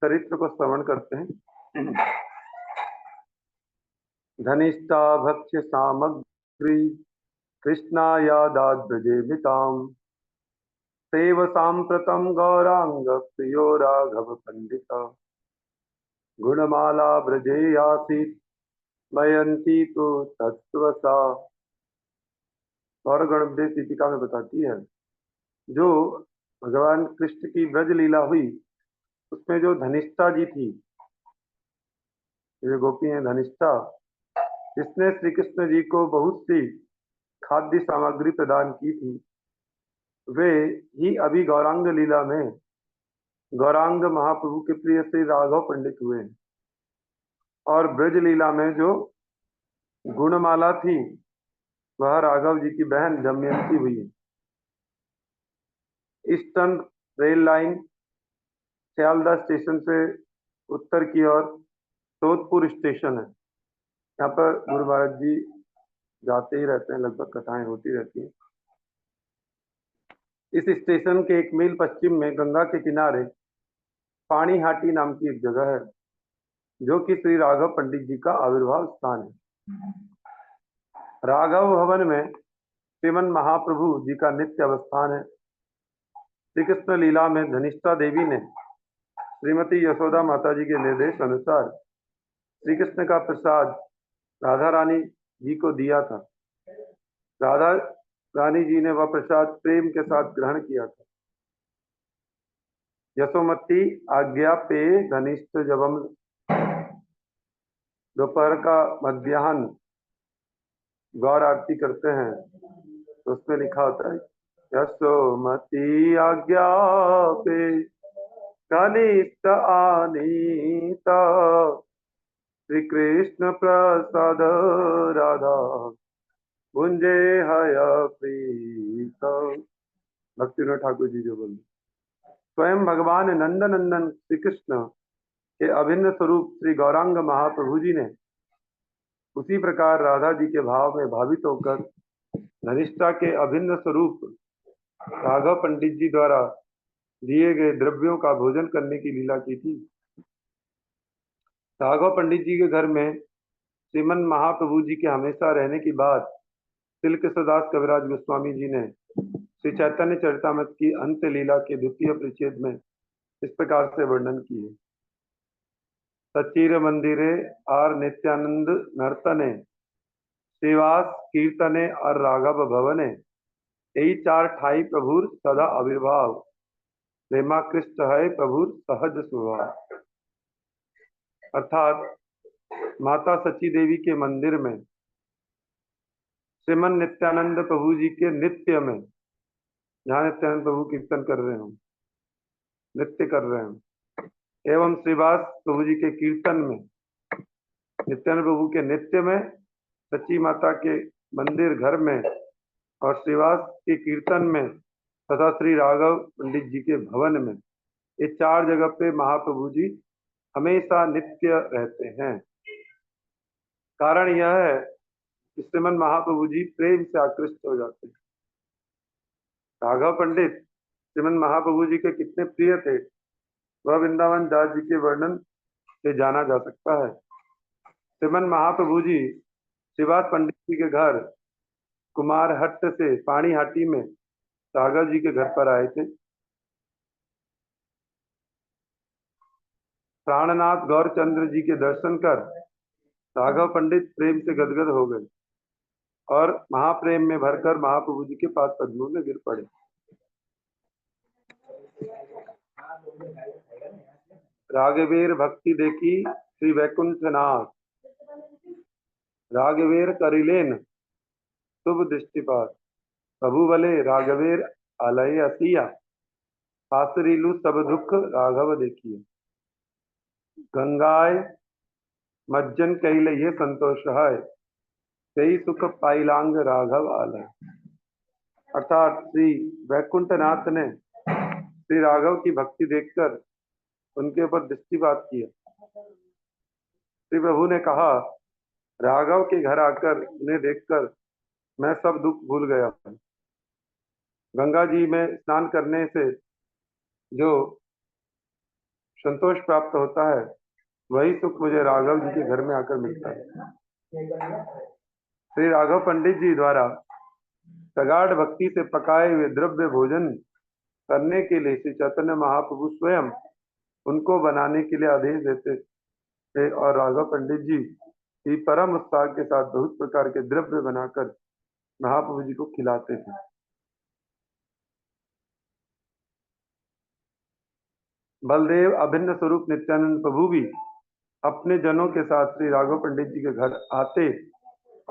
चरित्र को श्रवण करते हैं। धनिष्ठा भक्ष्य सामग्री कृष्णायादाद्रजेमिताम् सेव साम्प्रतं गौरांग प्रियो राघव पंडित गुणमाला ब्रजे आसीत् मयंती तो तत्वसा। और गणपति दीपिका में बताती है, जो भगवान कृष्ण की ब्रज लीला हुई उसमें जो धनिष्ठा जी थी, ये गोपी है धनिष्ठा, इसने श्री कृष्ण जी को बहुत सी खाद्य सामग्री प्रदान की थी। वे ही अभी गौरांग लीला में गौरांग महाप्रभु के प्रिय श्री राघव पंडित हुए हैं। और ब्रज लीला में जो गुणमाला थी वह राघव जी की बहन दमयंती हुई है। Eastern rail line Sealdah station से उत्तर की ओर सोदपुर स्टेशन है। यहाँ पर गुरु महाराज जी जाते ही रहते हैं, लगभग कथाएं होती रहती हैं। इस स्टेशन के 1 मील पश्चिम में गंगा के किनारे पानीहाटी नाम की एक जगह है, जो कि श्री राघव पंडित जी का आविर्भाव स्थान है। राघव भवन में श्रीमन महाप्रभु जी का नित्य अवस्थान है। श्री कृष्ण लीला में धनिष्ठा देवी ने श्रीमती यशोदा माता जी के निर्देश अनुसार श्री कृष्ण का प्रसाद राधा रानी जी को दिया था। राधा रानी जी ने वह प्रसाद प्रेम के साथ ग्रहण किया था। यशोमती आज्ञा पे घनिष्ठ जब हम दोपहर का मध्याह्न गौर आरती करते हैं तो उसमें लिखा होता है, यशोमती आज्ञा पे घनिष्ठ आनीता श्री कृष्ण प्रसाद राधा गुंजे हय प्रीत। भक्ति विनोद ठाकुर जी जो बोले, स्वयं भगवान नंदनंदन श्री कृष्ण के अभिन्न स्वरूप श्री गौरांग महाप्रभु जी ने उसी प्रकार राधा जी के भाव में भावित होकर धनिष्ठा के अभिन्न स्वरूप राघव पंडित जी द्वारा दिए गए द्रव्यों का भोजन करने की लीला की थी। राघव पंडित जी के घर में श्रीमन महाप्रभु जी के हमेशा रहने की बात तिलकसदास कविराज गोस्वामी जी ने श्री चैतन्य चरितामृत की अंत लीला के द्वितीय परिच्छेद में इस प्रकार से वर्णन की है। सच्चीर मंदिरे आर नित्यानंद नर्तने श्रीवास कीर्तने और राघव भवने यही 4 ठाई प्रभुर सदा आविर्भाव प्रेमा कृष्ण है प्रभुर सहज स्वभाव। अर्थात माता सची देवी के मंदिर में श्रीमन नित्यानंद प्रभु जी के नित्य में, जहाँ नित्यानंद प्रभु कीर्तन कर रहे हो, नृत्य कर रहे हैं, एवं श्रीवास प्रभु जी के कीर्तन में, नित्यानंद प्रभु के नित्य में, सची माता के मंदिर घर में और श्रीवास के कीर्तन में तथा श्री राघव पंडित जी के भवन में, ये 4 जगह पे महाप्रभु जी हमेशा नित्य रहते हैं। कारण यह है कि श्रीमन महाप्रभु जी प्रेम से आकृष्ट हो जाते हैं। राघव पंडित श्रीमन महाप्रभु जी के कितने प्रिय थे वह वृंदावन दास जी के वर्णन से जाना जा सकता है। श्रीमन महाप्रभु जी श्रीवास पंडित जी के घर कुमारहट्ट से पानीहाटी में राघव जी के घर पर आए थे। प्राणनाथ गौरचंद्र जी के दर्शन कर राघव पंडित प्रेम से गदगद हो गए और महाप्रेम में भरकर महाप्रभु जी के पास पद्मों में गिर पड़े। राघवेर भक्ति देखी श्री वैकुंठनाथ राघवेर करिलेन शुभ दृष्टिपात प्रभु बले राघवेर आलय असिया पासरीलु सब दुख राघव देखिए गंगाय मज्जन कैल ये संतोष है कई सुख पाइलांग राघव आलय। अर्थात श्री वैकुंठनाथ ने श्री राघव की भक्ति देखकर उनके ऊपर दृष्टिपात किया। श्री प्रभु ने कहा, राघव के घर आकर उन्हें देखकर मैं सब दुख भूल गया। गंगा जी में स्नान करने से जो संतोष प्राप्त होता है, वही सुख मुझे राघव जी के घर में आकर मिलता है। श्री राघव पंडित जी द्वारा प्रगाढ़ भक्ति से पकाए हुए द्रव्य भोजन करने के लिए श्री चैतन्य महाप्रभु स्वयं उनको बनाने के लिए आदेश देते थे और राघव पंडित जी ही परम उत्साह के साथ बहुत प्रकार के द्रव्य बनाकर महाप्रभु जी को खिलाते थे। बलदेव अभिन्न स्वरूप नित्यानंद प्रभु भी अपने जनों के साथ श्री राघव पंडित जी के घर आते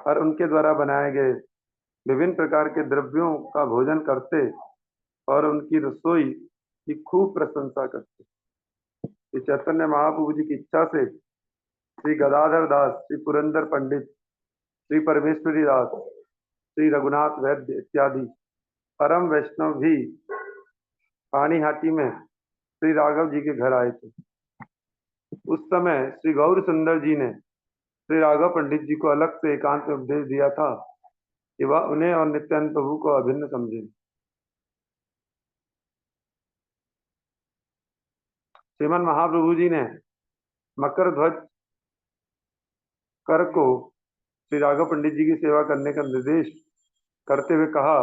और उनके द्वारा बनाए गए विभिन्न प्रकार के द्रव्यों का भोजन करते और उनकी रसोई की खूब प्रशंसा करते। श्री चैतन्य महाप्रभु जी की इच्छा से श्री गदाधर दास, श्री पुरंदर पंडित, श्री परमेश्वरी दास, श्री रघुनाथ वैद्य इत्यादि परम वैष्णव भी पानीहाटी में श्री राघव जी के घर आए थे। उस समय श्री गौर सुंदर जी ने श्री राघव पंडित जी को अलग से एकांत में उपदेश दिया था कि वह उन्हें और नित्यानंद प्रभु को अभिन्न समझे। श्रीमन महाप्रभु जी ने मकर ध्वज कर को श्री राघव पंडित जी की सेवा करने का निर्देश करते हुए कहा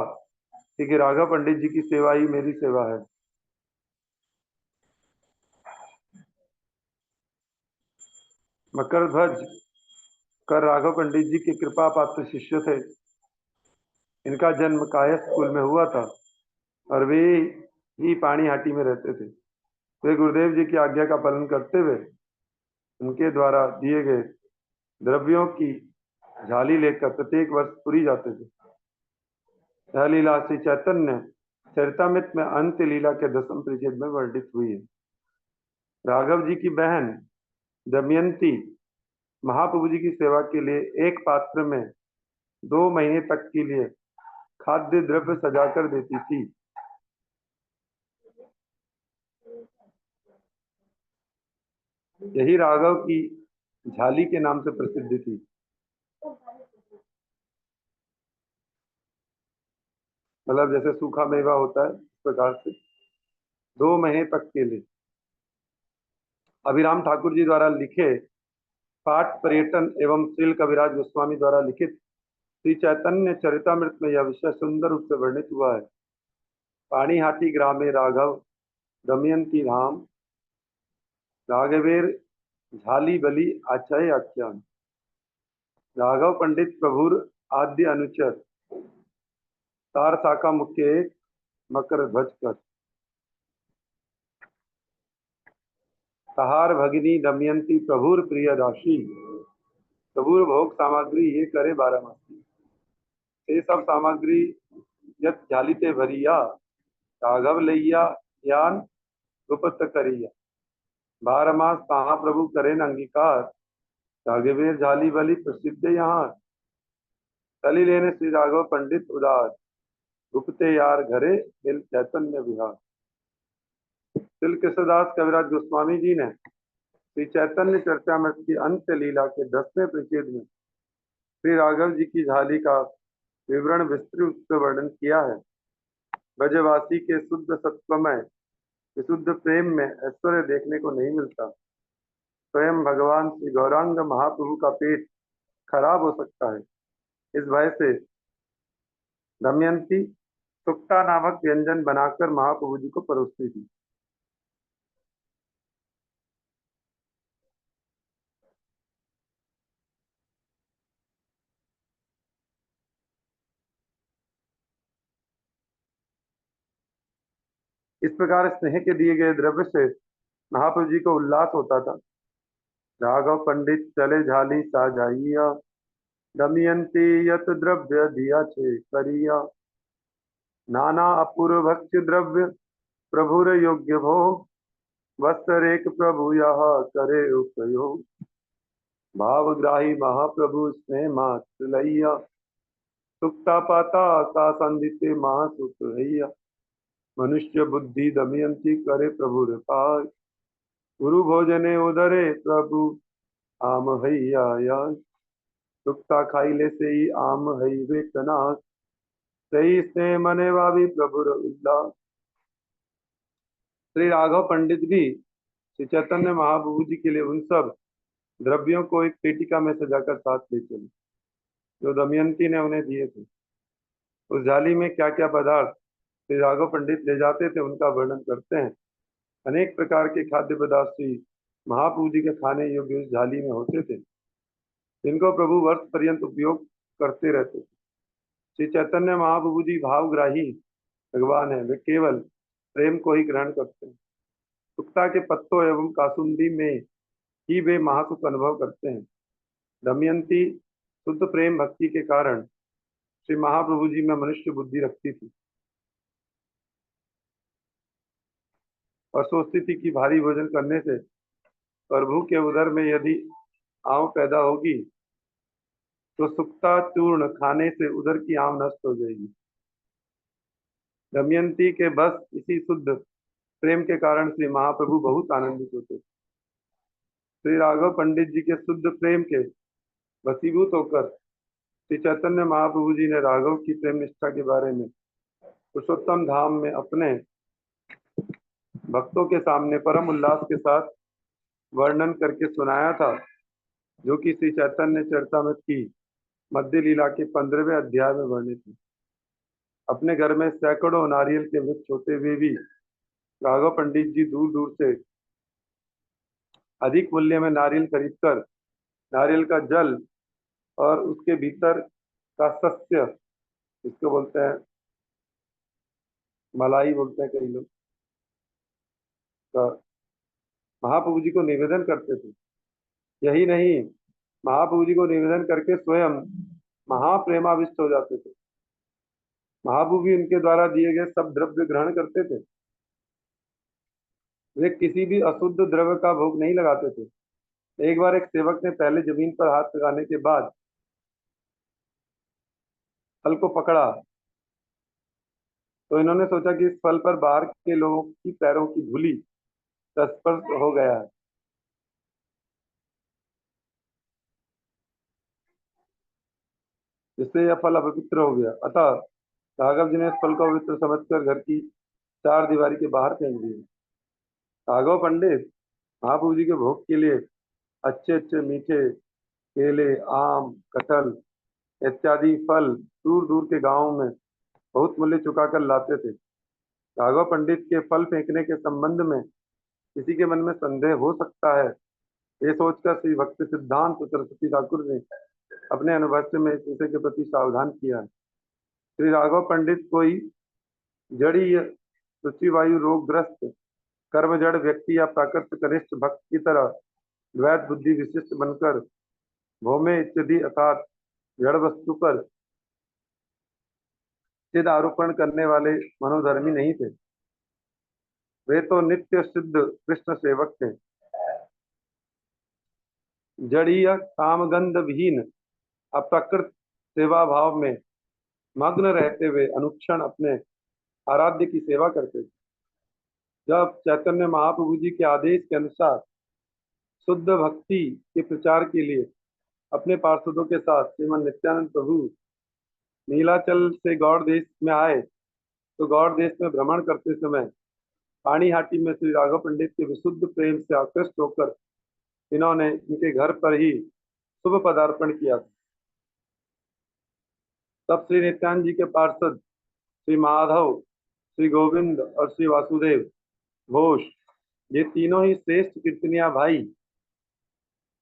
कि राघव पंडित जी की सेवा ही मेरी सेवा है। मकर ध्वज कर राघव पंडित जी के कृपा पात्र शिष्य थे। इनका जन्म कायस्थ कुल में हुआ था और वे ही पानीहाटी में रहते थे। वे गुरुदेव जी की आज्ञा का पालन करते हुए उनके द्वारा दिए गए द्रव्यों की झाली लेकर प्रत्येक वर्ष पुरी जाते थे। यह लीला श्री चैतन्य चरितामृत में अंत्य लीला के 10वें परिच्छेद में वर्णित हुई है। राघव जी की बहन दमयंती महाप्रभु जी की सेवा के लिए एक पात्र में 2 महीने तक के लिए खाद्य द्रव्य सजाकर देती थी। यही राघव की झाली के नाम से प्रसिद्ध थी। मतलब जैसे सूखा मेवा होता है इस प्रकार से 2 महीने तक के लिए। अभिराम ठाकुर जी द्वारा लिखे पाठ पर्यटन एवं श्रील कविराज गोस्वामी द्वारा लिखित श्री चैतन्य चरितामृत में यह विषय सुंदर रूप से वर्णित हुआ है। पानीहाटी ग्रामे राघव दमयंती धाम राघवेर झाली बली आचय आख्यान। राघव पंडित प्रभुर आद्य अनुचर तार शाखा मुख्य एक मकर ध्वज कर सहार भगिनी दमयंती प्रभुर प्रिय राशि प्रभुर भोग सामग्री ये करे बारहमासी। ये सब सामग्री यत झालिते भरिया राघव लैया यान गुप्त करिया 12 मास कहाँ प्रभु करें अंगीकार राघवेर झाली बलि प्रसिद्ध यहाँ तली लेने श्री राघव पंडित उदार गुप्ते यार घरे दिल चैतन्य विहार। श्री कृष्णदास कविराज गोस्वामी जी ने श्री चैतन्य चरितामृत की अंत्य लीला के 10वें परिच्छेद में श्री राघव जी की झाली का विवरण विस्तृत रूप से वर्णन किया है। ब्रजवासी के शुद्ध सत्वमय विशुद्ध प्रेम में ऐश्वर्य देखने को नहीं मिलता। स्वयं भगवान श्री गौरांग महाप्रभु का पेट खराब हो सकता है। इस भय से दमयंती सुक्ता नामक व्यंजन बनाकर महाप्रभु जी को परोसती थी। इस प्रकार स्नेह के दिए गए द्रव्य से महाप्रभु जी को उल्लास होता था। राघव पंडित चले झाली साजाइया दमयंती यत द्रव्य दिया छे करिया नाना अपूर्व भक्ष्य द्रव्य प्रभुर योग्य भोग वस्त्र एक प्रभु यह करे उपयोग भावग्राही महाप्रभु स्नेह मात्र लैया सुक्ता पाता सा संदिते महासुत हैया मनुष्य बुद्धि दमयंती करे प्रभु पाय गुरु भोजने उदरे प्रभु आम हैया यश सुक्ता खाइले से ही आम हई वेतनाश सही स्नेह मने वावी प्रभुर उल्लास। श्री राघव पंडित भी श्री चैतन्य महाप्रभु जी के लिए उन सब द्रव्यों को एक पेटिका में सजाकर साथ ले चले जो दमयंती ने उन्हें दिए थे। उस झाली में क्या क्या पदार्थ श्री राघव पंडित ले जाते थे उनका वर्णन करते हैं। अनेक प्रकार के खाद्य पदार्थ श्री महाप्रभु जी के खाने योग्य उस झाली में होते थे जिनको प्रभु वर्ष पर्यंत उपयोग करते रहते थे। श्री चैतन्य महाप्रभु जी भावग्राही भगवान है, वे केवल प्रेम को ही ग्रहण करते हैं। सुक्ता के पत्तों एवं कासुंदी में ही वे महासुख अनुभव करते हैं। दमयंती शुद्ध प्रेम भक्ति के कारण श्री महाप्रभु जी में मनुष्य बुद्धि रखती थी और सोचती थी कि भारी भोजन करने से प्रभु के उदर में यदि आंव पैदा होगी तो सुक्ता चूर्ण खाने से उदर की आंव नष्ट हो जाएगी। दमयंती के बस इसी शुद्ध प्रेम के कारण श्री महाप्रभु बहुत आनंदित होते। श्री राघव पंडित जी के शुद्ध प्रेम के वशीभूत होकर श्री चैतन्य महाप्रभु जी ने राघव की प्रेम निष्ठा के बारे में पुरुषोत्तम धाम में अपने भक्तों के सामने परम उल्लास के साथ वर्णन करके सुनाया था, जो कि श्री चैतन्य चरितामृत की मध्य लीला के 15वें अध्याय में वर्णित है। अपने घर में सैकड़ों नारियल के वृक्ष होते हुए भी राघव पंडित जी दूर दूर से अधिक मूल्य में नारियल खरीदकर नारियल का जल और उसके भीतर का सस्य, इसको बोलते हैं मलाई बोलते हैं कई लोग, का महाप्रभु जी को निवेदन करते थे। यही नहीं, महाप्रभु जी को निवेदन करके स्वयं महाप्रेमाविष्ट हो जाते थे। महाप्रभु भी उनके द्वारा दिए गए सब द्रव्य ग्रहण करते थे। वे किसी भी अशुद्ध द्रव्य का भोग नहीं लगाते थे। एक बार एक सेवक ने पहले जमीन पर हाथ लगाने के बाद फल को पकड़ा तो इन्होंने सोचा कि इस फल पर बाहर के लोगों की पैरों की धूली का स्पर्श हो गया है, जिससे यह फल अपवित्र हो गया। अतः राघव जी ने इस फल को पवित्र समझकर घर की चार दीवारी के बाहर फेंक दिया। राघव पंडित महाप्रभु जी के भोग के लिए अच्छे अच्छे मीठे केले, आम, कटहल इत्यादि फल दूर दूर के गांवों में बहुत मूल्य चुकाकर लाते थे। राघव पंडित के फल फेंकने के संबंध में किसी के मन में संदेह हो सकता है, ये सोचकर श्री भक्ति सिद्धांत सरस्वती ठाकुर ने अपने अनुभाष्य में इस विषय के प्रति सावधान किया है। श्री राघव पंडित कोई जड़ी रुचिवायु रोगग्रस्त कर्म जड़ व्यक्ति या प्राकृत कनिष्ठ भक्त की तरह द्वैत बुद्धि विशिष्ट बनकर भौमे इत्यादि अर्थात जड़ वस्तु पर सिद्ध आरोपण करने वाले मनोधर्मी नहीं थे। वे तो नित्य सिद्ध कृष्ण सेवक थे। जड़ीय कामगंध विहीन अप्रकृत सेवा भाव में मग्न रहते हुए अनुक्षण अपने आराध्य की सेवा करते थे। जब चैतन्य महाप्रभु जी के आदेश के अनुसार शुद्ध भक्ति के प्रचार के लिए अपने पार्षदों के साथ श्रीमद नित्यानंद प्रभु नीलाचल से गौड़ देश में आए तो गौड़ देश में भ्रमण करते समय पानीहाटी में श्री राघव पंडित के विशुद्ध प्रेम से आकृष्ट होकर इन्होंने इनके घर पर ही शुभ पदार्पण किया था। तब श्री नित्यानंद जी के पार्षद श्री माधव, श्री गोविंद और श्री वासुदेव घोष, ये तीनों ही श्रेष्ठ कीर्तनिया भाई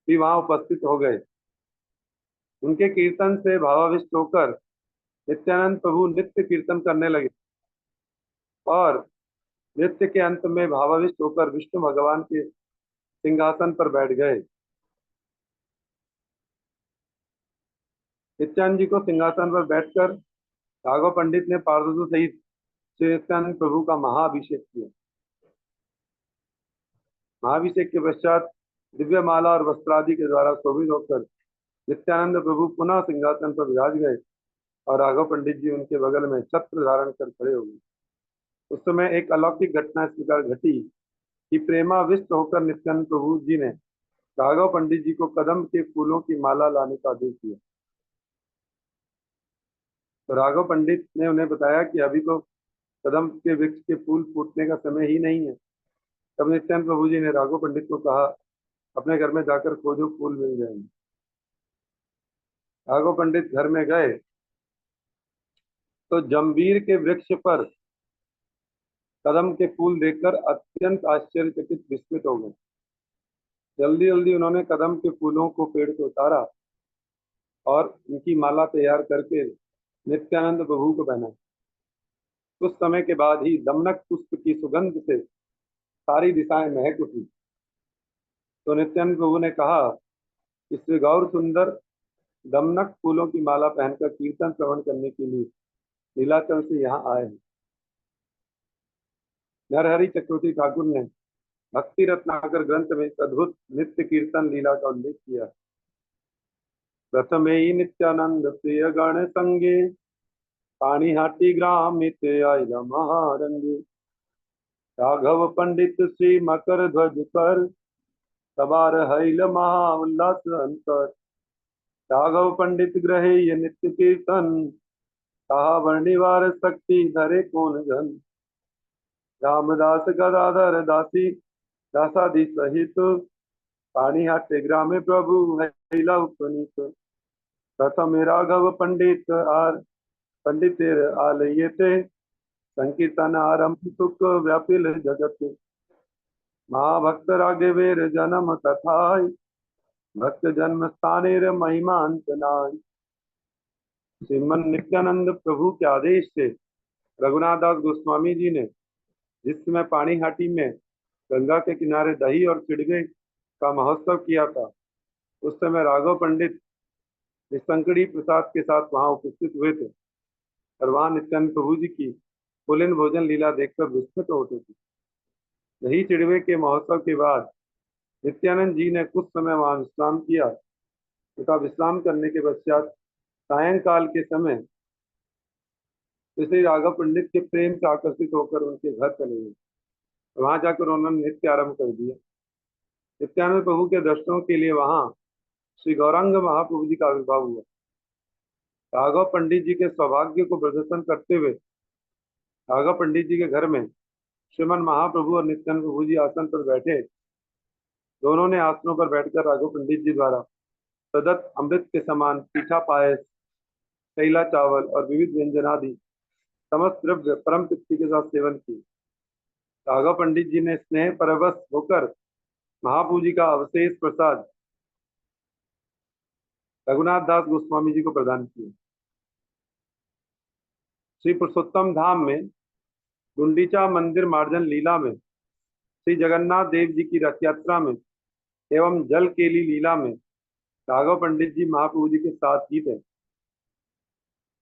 भी वहां उपस्थित हो गए। उनके कीर्तन से भावाविष्ट होकर नित्यानंद प्रभु नित्य कीर्तन करने लगे और नृत्य के अंत में भावाविष्ट होकर विष्णु भगवान के सिंहासन पर बैठ गए। नित्यानंद जी को सिंहासन पर बैठकर राघव पंडित ने पार्षदों सहित श्री नित्यानंद प्रभु का महाअभिषेक किया। महाअभिषेक के पश्चात दिव्य माला और वस्त्रादि के द्वारा शोभित होकर नित्यानंद प्रभु पुनः सिंहासन पर विराज गए और राघव पंडित जी उनके बगल में छत्र धारण कर खड़े हो गए। उस समय एक अलौकिक घटना इस प्रकार घटी कि प्रेमाविष्ट होकर नित्यानंद प्रभु जी ने राघव पंडित जी को कदम के फूलों की माला लाने का आदेश दिया। तो राघव पंडित ने उन्हें बताया कि अभी तो कदम के वृक्ष के फूल फूटने का समय ही नहीं है। तब नित्यानंद प्रभु जी ने राघव पंडित को कहा, अपने घर में जाकर खोजो, फूल मिल जाएंगे। राघव पंडित घर में गए तो जंबीर के वृक्ष पर कदम के फूल देखकर अत्यंत आश्चर्यचकित विस्मित हो गए। जल्दी जल्दी उन्होंने कदम के फूलों को पेड़ से उतारा और उनकी माला तैयार करके नित्यानंद प्रभु को पहनाई। कुछ समय के बाद ही दमनक पुष्प की सुगंध से सारी दिशाएं महक उठी। तो नित्यानंद प्रभु ने कहा, इससे गौर सुंदर दमनक फूलों की माला पहनकर कीर्तन श्रवण करने के लिए नीलाचल से यहाँ आए हैं। नरहरि चक्रवर्ती ठाकुर ने भक्ति रत्नाकर ग्रंथ में इस अद्भुत नित्य कीर्तन लीला का उल्लेख किया। प्रथमे ही नित्यानंद प्रिय गण संगे पाणिहाटी ग्राम आइला महारंगे। राघव पंडित श्री मकर ध्वज पर सवार हैल महा उल्लास अंतर। राघव पंडित ग्रहे ये नित्य कीर्तन कहा वर्णिवार शक्ति धरे कौन जन। रामदास गदाधर दासी दासादि सहित पाणिहाटे ग्रामे प्रभु हैला उपनीत। प्रथम राघव पंडित आर पंडितेर आलयते संकीर्तन आरंभ सुख व्यापिल जगत। महाभक्त राघवेर जन्म कथाय भक्त जन्म स्थानेर महिमांतनाय। श्रीमन नित्यानंद प्रभु के आदेश से रघुनाथ दास गोस्वामी जी ने जिस समय पाणिहाटी में गंगा के किनारे दही और चिड़वे का महोत्सव किया था, उस समय राघव पंडित निसंकड़ी प्रसाद के साथ वहां उपस्थित हुए थे और वहां नित्यानंद प्रभु जी की पुलिन भोजन लीला देखकर विस्मित होते थे। दही चिड़वे के महोत्सव के बाद नित्यानंद जी ने कुछ समय वहां विश्राम किया तथा विश्राम करने के पश्चात सायंकाल के समय श्री राघव पंडित के प्रेम से आकर्षित होकर उनके घर चले गए। वहां जाकर उन्होंने नृत्य आरंभ कर दिया। नित्यानंद प्रभु के दर्शनों के लिए वहां श्री गौरांग महाप्रभु जी का आविर्भाव हुआ। राघव पंडित जी के सौभाग्य को प्रदर्शन करते हुए राघव पंडित जी के घर में श्रीमन महाप्रभु और नित्यानंद प्रभु जी आसन पर बैठे। दोनों ने आसनों पर बैठकर राघव पंडित जी द्वारा प्रदत्त अमृत के समान पीठा पायस, कैला चावल और विविध व्यंजनादि समस्त द्रव्य परम तृप्ति के साथ सेवन किए। राघव पंडित जी ने स्नेह परवश होकर महाप्रभु जी का अवशेष प्रसाद रघुनाथ दास गोस्वामी जी को प्रदान किया। श्री पुरुषोत्तम धाम में गुंडीचा मंदिर मार्जन लीला में श्री जगन्नाथ देव जी की रथ यात्रा में एवं जल केली लीला में राघव पंडित जी महाप्रभु जी के साथ ही थे।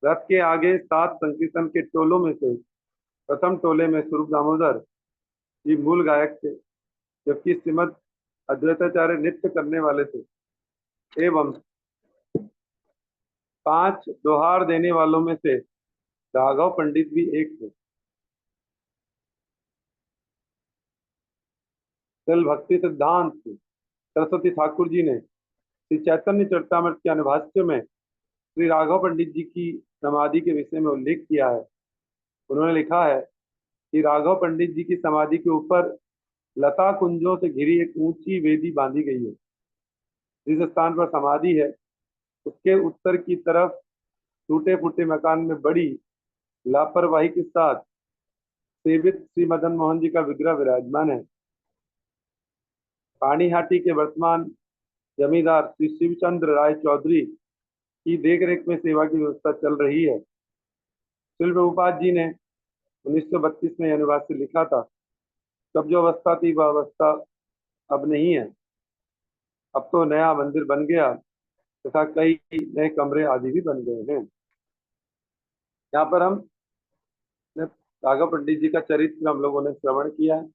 रथ के आगे 7 संकीर्तन के टोलों में से प्रथम टोले में स्वरूप दामोदर जी मूल गायक थे, जबकि श्रीमद अद्वैताचार्य नृत्य करने वाले थे एवं 5 दोहार देने वालों में से राघव पंडित भी एक थे। चल भक्ति सिद्धांत सरस्वती ठाकुर जी ने श्री चैतन्य चरितामृत के अनुभाष्य में श्री राघव पंडित जी की समाधि के विषय में उल्लेख किया है। उन्होंने लिखा है कि राघव पंडित जी की समाधि के ऊपर लता कुंजों से घिरी एक ऊंची वेदी बांधी गई है। जिस स्थान पर समाधि है उसके उत्तर की तरफ टूटे फूटे मकान में बड़ी लापरवाही के साथ सेवित श्री मदन मोहन जी का विग्रह विराजमान है। पाणिहाटी के वर्तमान जमींदार श्री शिवचंद्र राय चौधरी की देखरेख में सेवा की व्यवस्था चल रही है। श्री प्रभुपाद जी ने 1932 में अनुवाद से लिखा था, तब जो अवस्था थी वह अवस्था अब नहीं है। अब तो नया मंदिर बन गया तथा कई नए कमरे आदि भी बन गए हैं। यहाँ पर हम राघव पंडित जी का चरित्र हम लोगों ने श्रवण किया है।